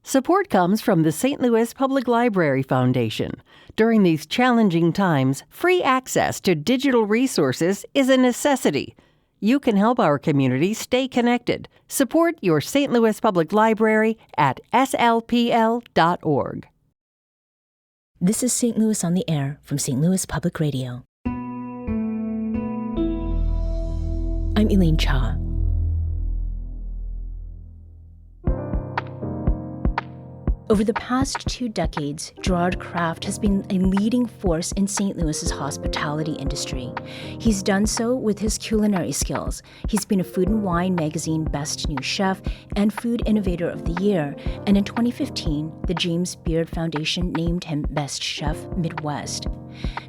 Support comes from the St. Louis Public Library Foundation. During these challenging times, free access to digital resources is a necessity. You can help our community stay connected. Support your St. Louis Public Library at slpl.org. This is St. Louis on the Air from St. Louis Public Radio. I'm Elaine Cha. Over the past 2 decades, Gerard Craft has been a leading force in St. Louis's hospitality industry. He's done so with his culinary skills. He's been a Food and Wine magazine Best New Chef and Food Innovator of the Year, and in 2015, the James Beard Foundation named him Best Chef Midwest.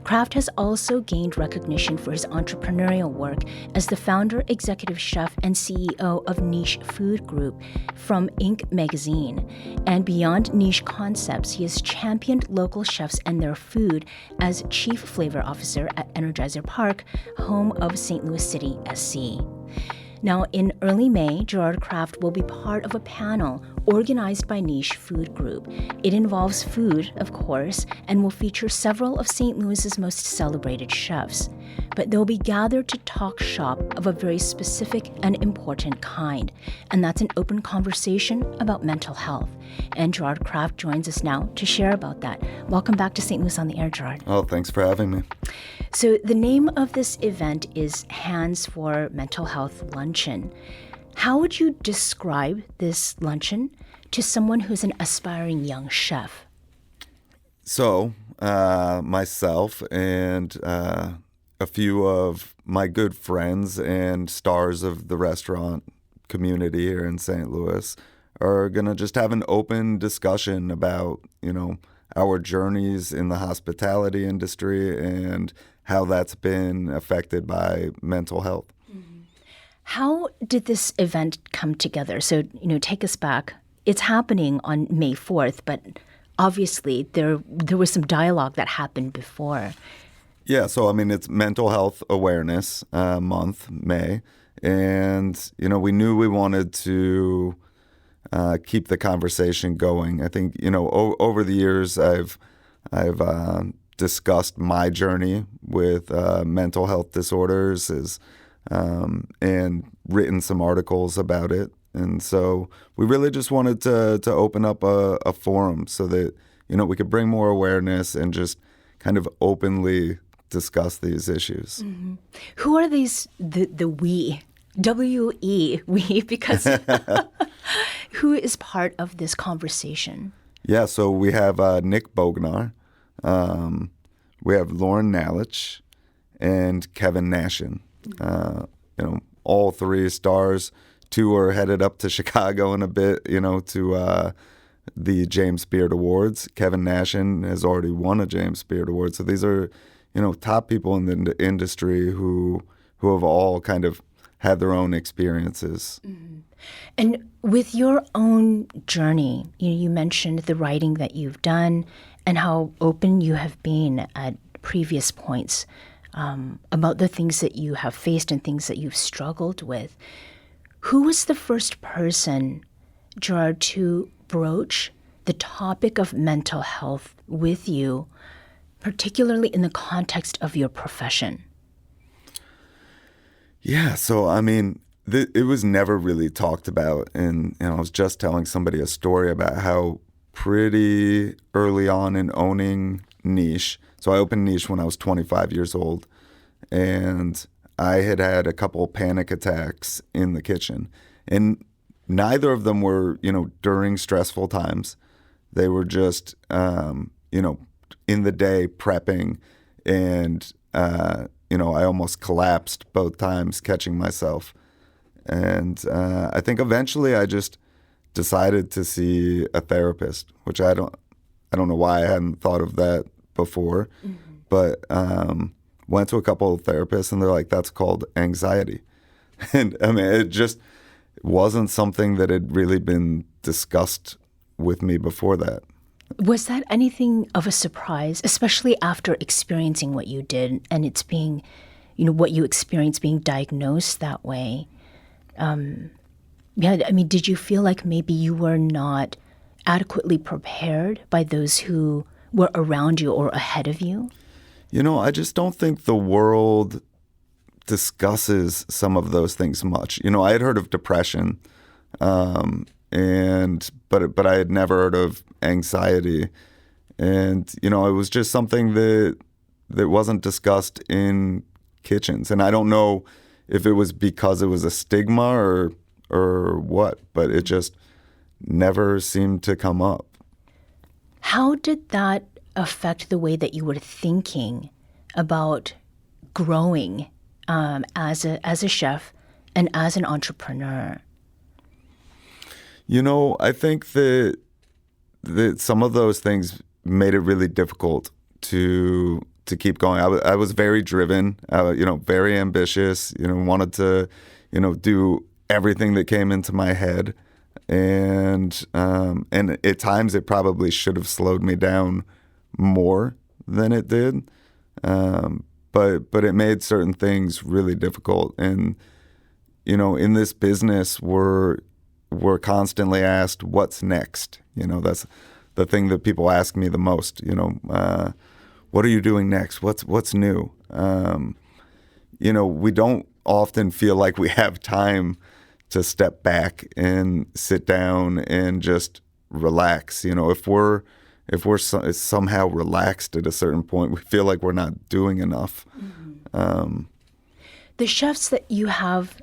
Craft has also gained recognition for his entrepreneurial work as the founder, executive chef, and CEO of Niche Food Group from Inc. magazine. And beyond niche concepts, he has championed local chefs and their food as Chief Flavor Officer at Energizer Park, home of St. Louis City SC. Now, in early May, Gerard Craft will be part of a panel organized by Niche Food Group. It involves food, of course, and will feature several of St. Louis's most celebrated chefs. But they'll be gathered to talk shop of a very specific and important kind, and that's an open conversation about mental health. And Gerard Craft joins us now to share about that. Welcome back to St. Louis on the Air, Gerard. Oh, thanks for having me. So the name of this event is Hands for Mental Health Luncheon. How would you describe this luncheon to someone who's an aspiring young chef? So, myself and a few of my good friends and stars of the restaurant community here in St. Louis are going to just have an open discussion about, our journeys in the hospitality industry and how that's been affected by mental health. Mm-hmm. How did this event come together? So, take us back. It's happening on May 4th, but obviously there was some dialogue that happened before. Yeah, so it's Mental Health Awareness Month, May, and we knew we wanted to keep the conversation going. I think over the years I've discussed my journey with mental health disorders and written some articles about it, and so we really just wanted to open up a forum so that we could bring more awareness and just kind of openly discuss these issues. Mm-hmm. Who are these, the we, W-E, we, because who is part of this conversation? Yeah, so we have Nick Bognar, we have Lauren Nalich, and Kevin Nashin. All 3 stars. 2 are headed up to Chicago in a bit, to the James Beard Awards. Kevin Nashin has already won a James Beard Award. So these are top people in the industry who have all kind of had their own experiences. Mm-hmm. And with your own journey, you mentioned the writing that you've done and how open you have been at previous points about the things that you have faced and things that you've struggled with. Who was the first person, Gerard, to broach the topic of mental health with you, particularly in the context of your profession? Yeah, so it was never really talked about, and I was just telling somebody a story about how pretty early on in owning Niche, so I opened Niche when I was 25 years old, and I had a couple of panic attacks in the kitchen, and neither of them were, during stressful times. They were just, in the day prepping, and, I almost collapsed both times catching myself. And I think eventually I just decided to see a therapist, which I don't know why I hadn't thought of that before, mm-hmm. but went to a couple of therapists and they're like, that's called anxiety. And it just wasn't something that had really been discussed with me before that. Was that anything of a surprise, especially after experiencing what you did and it's being, what you experienced being diagnosed that way? Did you feel like maybe you were not adequately prepared by those who were around you or ahead of you? I just don't think the world discusses some of those things much. I had heard of depression, but I had never heard of anxiety, and it was just something that wasn't discussed in kitchens. And I don't know if it was because it was a stigma or what, but it just never seemed to come up. How did that affect the way that you were thinking about growing as a chef and as an entrepreneur? I think that some of those things made it really difficult to keep going. I was very driven, very ambitious, wanted to, do everything that came into my head. And at times it probably should have slowed me down more than it did. But it made certain things really difficult. And, in this business, we're constantly asked, what's next? That's the thing that people ask me the most, what are you doing next? What's new? We don't often feel like we have time to step back and sit down and just relax. If we're somehow relaxed at a certain point, we feel like we're not doing enough. Mm-hmm. The chefs that you have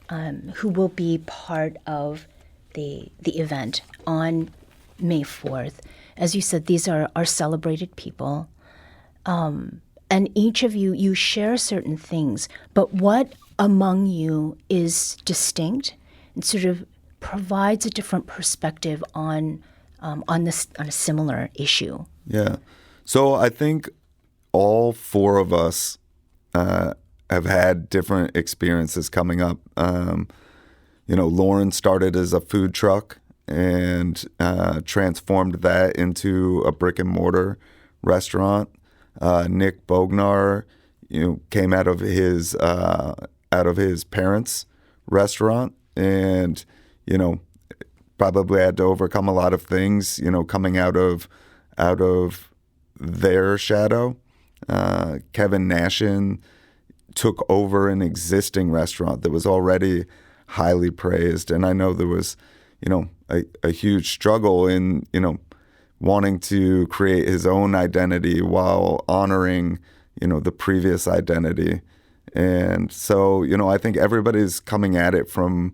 who will be part of the event on May 4th, as you said, these are celebrated people. And each of you share certain things, but what among you is distinct and sort of provides a different perspective on a similar issue? Yeah. So I think all four of us have had different experiences coming up. Lauren started as a food truck and transformed that into a brick and mortar restaurant. Nick Bognar, came out of his parents' restaurant, and probably had to overcome a lot of things, coming out of their shadow. Kevin Nashin took over an existing restaurant that was already highly praised, and I know there was, a huge struggle in, wanting to create his own identity while honoring, the previous identity. And so, I think everybody's coming at it from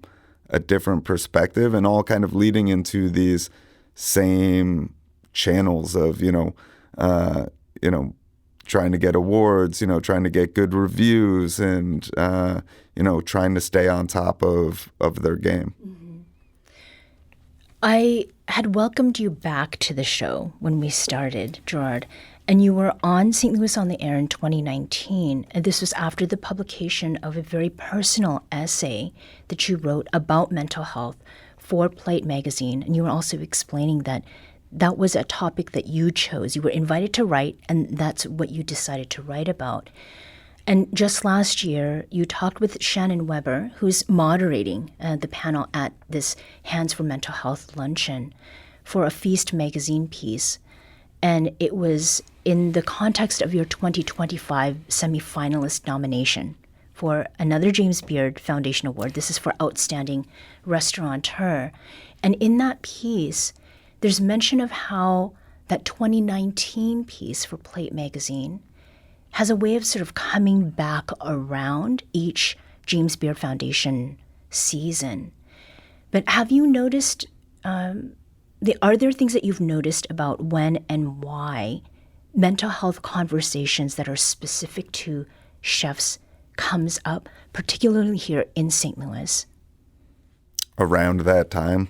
a different perspective and all kind of leading into these same channels of, trying to get awards, trying to get good reviews and, trying to stay on top of their game. Mm-hmm. I had welcomed you back to the show when we started, Gerard, and you were on St. Louis on the Air in 2019. And this was after the publication of a very personal essay that you wrote about mental health for Plate magazine. And you were also explaining that that was a topic that you chose. You were invited to write, and that's what you decided to write about. And just last year, you talked with Shannon Weber, who's moderating the panel at this Hands for Mental Health Luncheon, for a Feast magazine piece. And it was in the context of your 2025 semifinalist nomination for another James Beard Foundation Award. This is for Outstanding Restaurateur. And in that piece, there's mention of how that 2019 piece for Plate magazine has a way of sort of coming back around each James Beard Foundation season. But have you noticed, are there things that you've noticed about when and why mental health conversations that are specific to chefs comes up, particularly here in St. Louis? Around that time?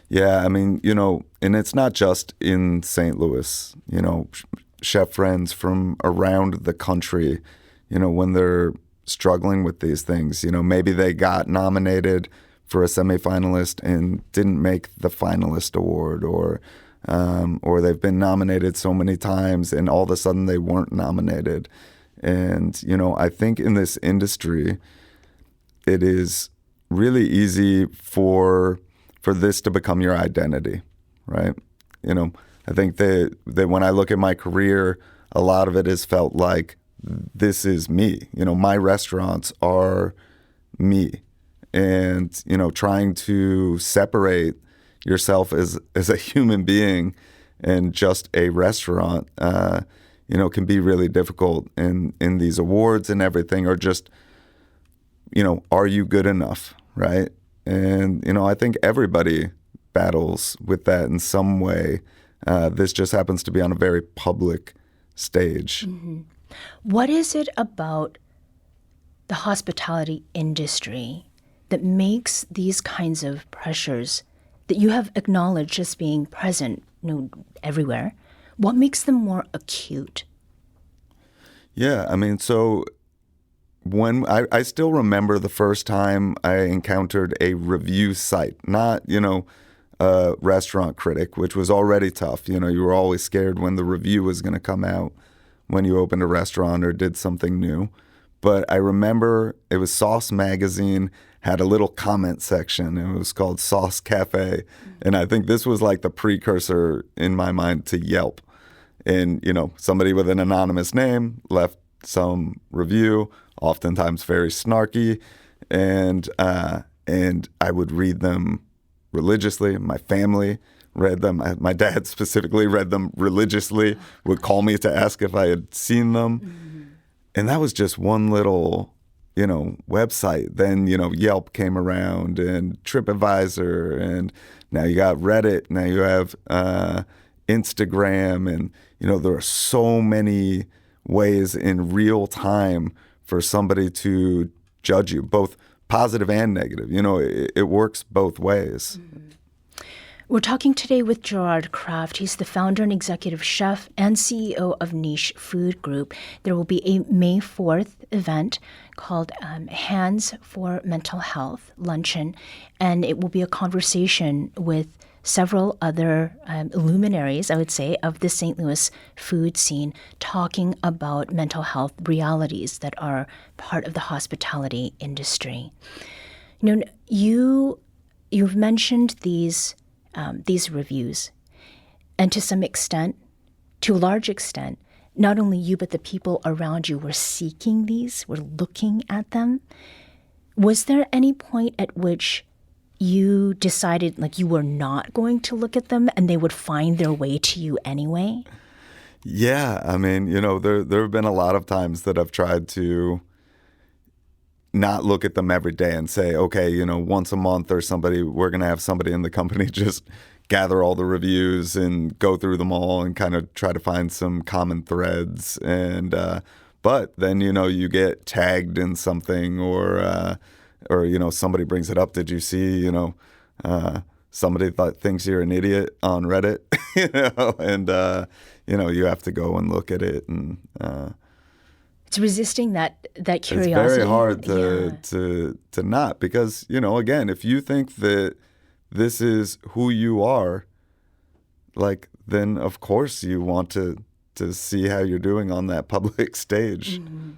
Yeah, I mean, and it's not just in St. Louis, chef friends from around the country, when they're struggling with these things, maybe they got nominated for a semifinalist and didn't make the finalist award, or they've been nominated so many times and all of a sudden they weren't nominated. And, I think in this industry, it is really easy for this to become your identity, right? I think that when I look at my career, a lot of it has felt like this is me. My restaurants are me. And, trying to separate yourself as a human being and just a restaurant, can be really difficult in these awards and everything, or just, are you good enough, right? And, I think everybody battles with that in some way. This just happens to be on a very public stage. Mm-hmm. What is it about the hospitality industry that makes these kinds of pressures that you have acknowledged as being present, everywhere? What makes them more acute? Yeah, so when I still remember the first time I encountered a review site, not, a restaurant critic, which was already tough. You were always scared when the review was going to come out when you opened a restaurant or did something new. But I remember it was Sauce Magazine had a little comment section. It was called Sauce Cafe. And I think this was like the precursor in my mind to Yelp. And, somebody with an anonymous name left some review, oftentimes very snarky. And I would read them religiously. My family read them. My dad specifically read them religiously, would call me to ask if I had seen them. Mm-hmm. And that was just one little, website. Then, Yelp came around and TripAdvisor, and now you got Reddit. Now you have Instagram, and, there are so many ways in real time for somebody to judge you, both positive and negative. It works both ways. Mm-hmm. We're talking today with Gerard Craft. He's the founder and executive chef and CEO of Niche Food Group. There will be a May 4th event called Hands for Mental Health Luncheon, and it will be a conversation with several other luminaries, I would say, of the St. Louis food scene, talking about mental health realities that are part of the hospitality industry. You've mentioned these reviews, and to some extent, to a large extent, not only you but the people around you were seeking these, were looking at them. Was there any point at which you decided like you were not going to look at them and they would find their way to you anyway? Yeah, there have been a lot of times that I've tried to not look at them every day and say, okay, once a month or we're going to have somebody in the company just gather all the reviews and go through them all and kind of try to find some common threads. And but then, you get tagged in something or somebody brings it up. Did you see, somebody thinks you're an idiot on Reddit, and, you have to go and look at it. And it's resisting that curiosity. It's very hard to not, because, again, if you think that this is who you are, then of course you want to see how you're doing on that public stage. Mm-hmm.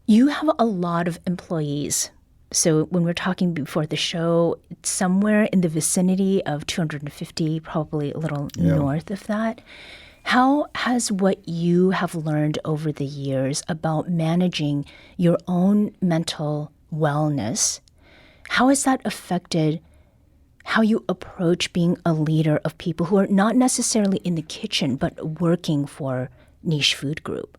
You have a lot of employees. So when we're talking before the show, it's somewhere in the vicinity of 250, probably a little north of that. How has what you have learned over the years about managing your own mental wellness, how has that affected how you approach being a leader of people who are not necessarily in the kitchen, but working for Niche Food Group?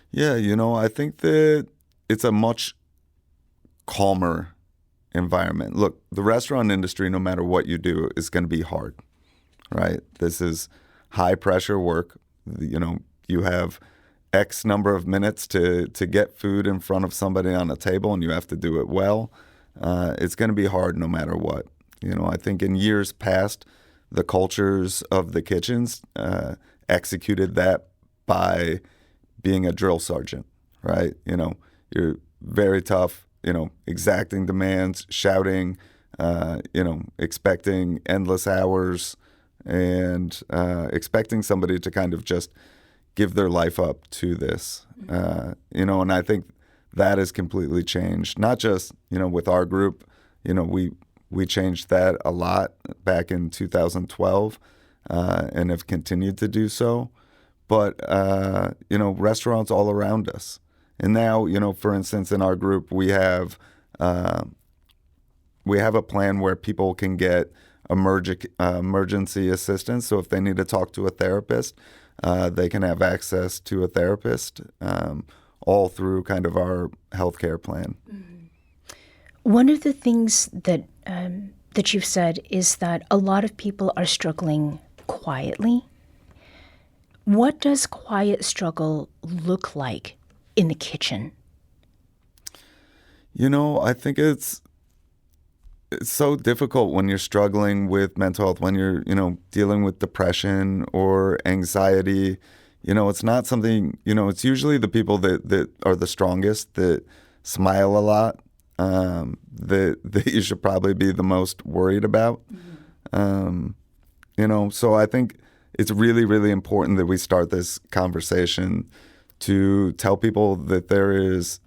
Yeah, I think that it's a much calmer environment. Look, the restaurant industry, no matter what you do, is going to be hard, right? This is high pressure work. You have X number of minutes to get food in front of somebody on a table, and you have to do it well. It's going to be hard no matter what. I think in years past, the cultures of the kitchens executed that by being a drill sergeant, right? You're very tough, exacting demands, shouting, expecting endless hours, and expecting somebody to kind of just give their life up to this, and I think that has completely changed. Not just, with our group, We changed that a lot back in 2012 and have continued to do so. But, restaurants all around us. And now, for instance, in our group, we have a plan where people can get emergency assistance. So if they need to talk to a therapist, they can have access to a therapist, all through kind of our healthcare plan. One of the things that you've said is that a lot of people are struggling quietly. What does quiet struggle look like in the kitchen? I think it's so difficult when you're struggling with mental health, when you're, dealing with depression or anxiety. It's not something, it's usually the people that are the strongest, that smile a lot, that you should probably be the most worried about. So I think it's really, really important that we start this conversation to tell people that there is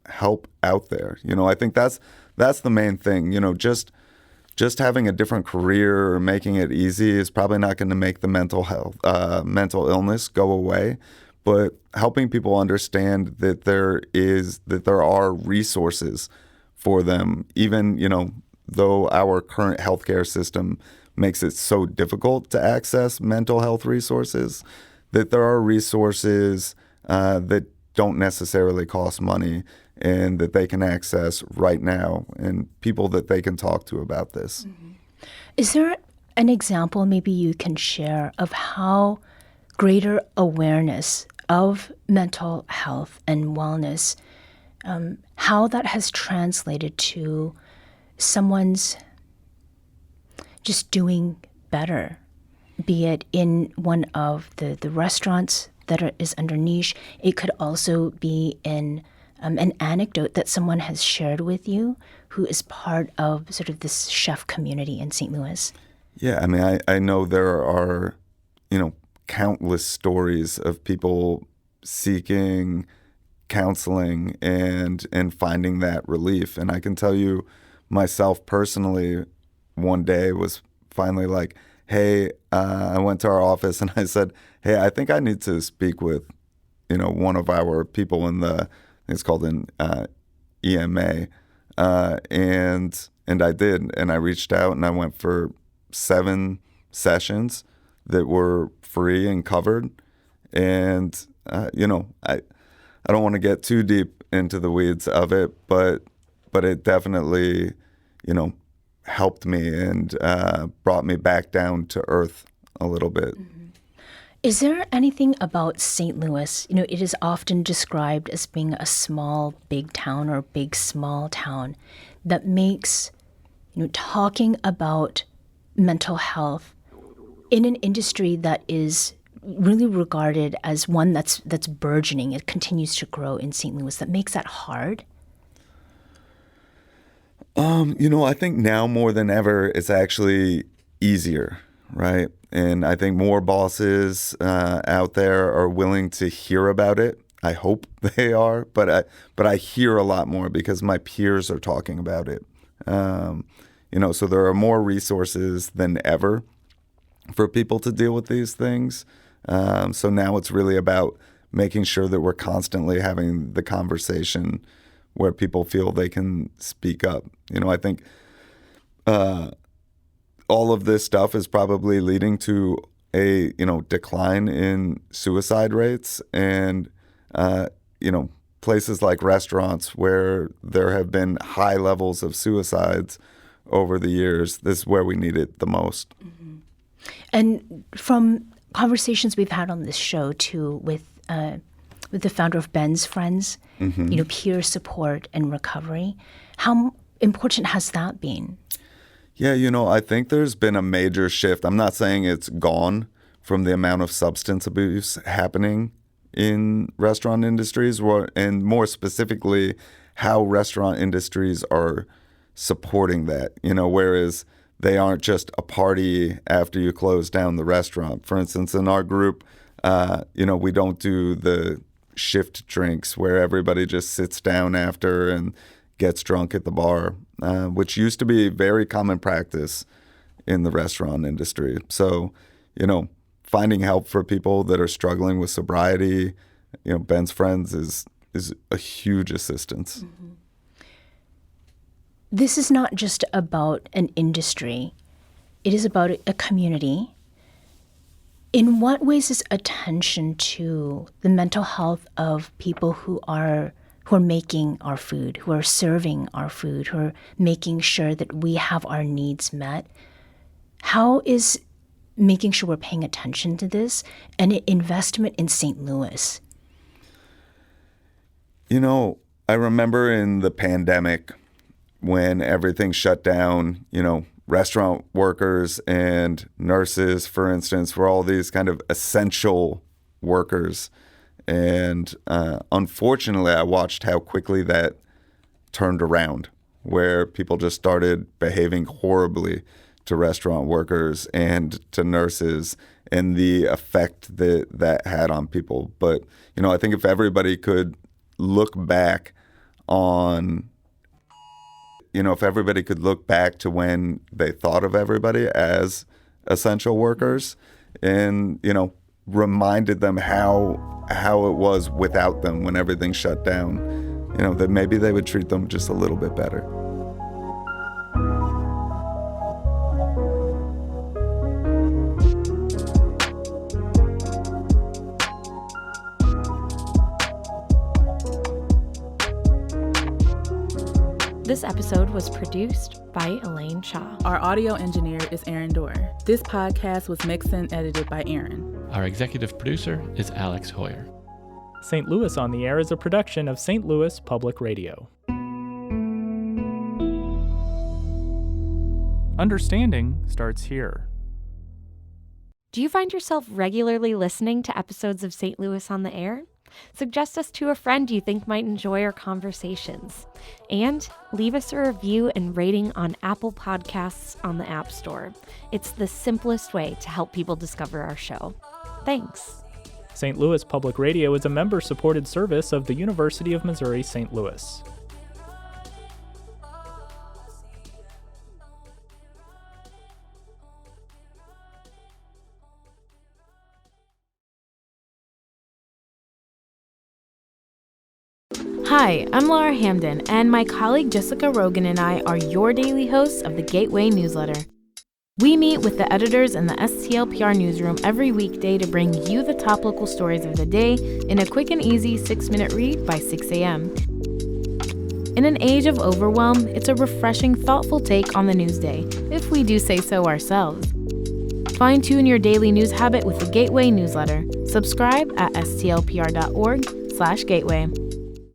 help out there. I think that's the main thing. Just having a different career or making it easy is probably not going to make the mental illness go away. But helping people understand that there are resources for them, even though our current healthcare system makes it so difficult to access mental health resources, that there are resources that don't necessarily cost money and that they can access right now, and people that they can talk to about this. Is there an example maybe you can share of how greater awareness of mental health and wellness, how that has translated to someone's just doing better, be it in one of the restaurants that is under niche? It could also be in an anecdote that someone has shared with you who is part of sort of this chef community in St. Louis. Yeah, I mean, I know there are, countless stories of people seeking counseling and finding that relief. And I can tell you myself personally, one day was finally like, hey, I went to our office and I said, hey, I think I need to speak with, one of our people in it's called an EMA. And I did. And I reached out and I went for 7 sessions that were free and covered. And, I don't want to get too deep into the weeds of it, but it definitely, helped me and brought me back down to earth a little bit. Is there anything about St. Louis? It is often described as being a small, big town or big, small town that makes, talking about mental health in an industry that is really regarded as one that's burgeoning. It continues to grow in St. Louis. That makes that hard? I think now more than ever, it's actually easier, right? And I think more bosses out there are willing to hear about it. I hope they are, but I hear a lot more because my peers are talking about it. So there are more resources than ever for people to deal with these things. So now it's really about making sure that we're constantly having the conversation where people feel they can speak up. I think all of this stuff is probably leading to a decline in suicide rates, and places like restaurants where there have been high levels of suicides over the years. This is where we need it the most. Mm-hmm. And from conversations we've had on this show too with the founder of Ben's Friends, peer support and recovery, how important has that been? Yeah, I think there's been a major shift. I'm not saying it's gone from the amount of substance abuse happening in restaurant industries, and more specifically, how restaurant industries are supporting that, whereas they aren't just a party after you close down the restaurant. For instance, in our group, we don't do the shift drinks where everybody just sits down after and gets drunk at the bar, which used to be very common practice in the restaurant industry. So, finding help for people that are struggling with sobriety, Ben's Friends is a huge assistance. Mm-hmm. This is not just about an industry. It is about a community. In what ways is attention to the mental health of people who are making our food, who are serving our food, who are making sure that we have our needs met, how is making sure we're paying attention to this an investment in St. Louis? I remember in the pandemic when everything shut down, restaurant workers and nurses, for instance, were all these kind of essential workers. And unfortunately, I watched how quickly that turned around, where people just started behaving horribly to restaurant workers and to nurses, and the effect that had on people. But, I think if everybody could look back on, if everybody could look back to when they thought of everybody as essential workers and, reminded them how it was without them when everything shut down, that maybe they would treat them just a little bit better. This episode was produced by Elaine Shaw. Our audio engineer is Aaron Dorr. This podcast was mixed and edited by Aaron. Our executive producer is Alex Hoyer. St. Louis on the Air is a production of St. Louis Public Radio. Understanding starts here. Do you find yourself regularly listening to episodes of St. Louis on the Air? Suggest us to a friend you think might enjoy our conversations. And leave us a review and rating on Apple Podcasts on the App Store. It's the simplest way to help people discover our show. Thanks. St. Louis Public Radio is a member-supported service of the University of Missouri St. Louis. Hi, I'm Laura Hamden, and my colleague Jessica Rogan and I are your daily hosts of the Gateway newsletter. We meet with the editors in the STLPR newsroom every weekday to bring you the top local stories of the day in a quick and easy 6-minute read by 6 a.m. In an age of overwhelm, it's a refreshing, thoughtful take on the news day, if we do say so ourselves. Fine-tune your daily news habit with the Gateway newsletter. Subscribe at stlpr.org/gateway.